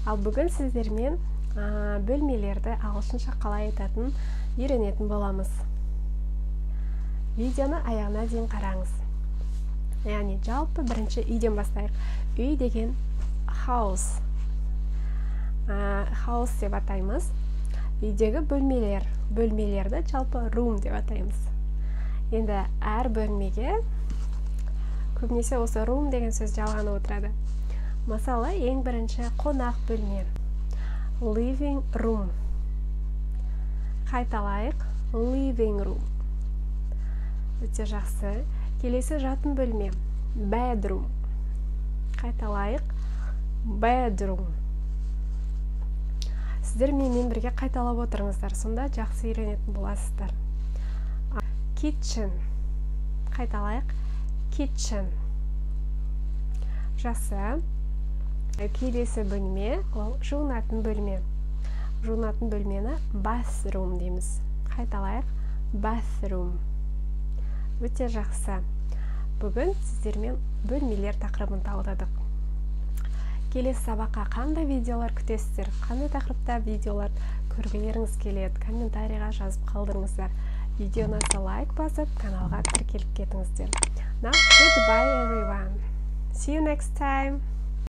Ал бүгін сіздермен бөлмелерді ағылшынша қалай айтатын үйренетін боламыз. Видеоны аяғына дейін қараңыз. Яғни жалпы бірінші үйден бастайық. Үй деген house. House деп атаймыз. Үйдегі бөлмелерді жалпы room деп атаймыз. Енді әр бөлмеге көбінесе осы room деген сөз жалғанып отырады. Мысалы, ең бірінші қонақ бөлме. Living room. Қайталайық. Living room. Өте жақсы. Келесі жатын бөлме. Bedroom. Қайталайық. Bedroom. Сіздер менімен бірге қайталап отырыңыздар. Сонда жақсы үйренетін боласыздар. Kitchen. Қайталайық. Kitchen. Жақсы. Келесі бөлме, ол жуынатын бөлме. Жуынатын бөлмені bathroom дейміз. Қайталайық. Bathroom. Өте жақсы. Бүгін сіздермен бөлмелер тақырыбын талдадық. Келесі сабаққа қандай видеолар күтесіздер? Қандай тақырыпта видеолар көргілеріңіз келеді? Комментарийға жазып қалдырыңыздар. Видеоны лайк басып, каналға тіркеліп кетіңіздер. Now, goodbye everyone. See you next time.